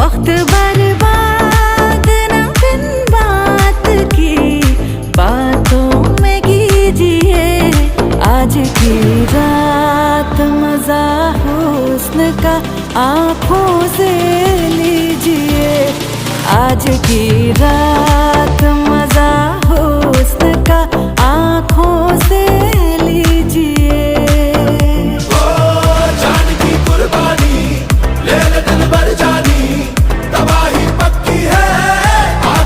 वक्त बर्बाद न बिन बात की बातों में कीजिए। आज की रात मजा हुस्न का आँखों से लीजिए। आज की रात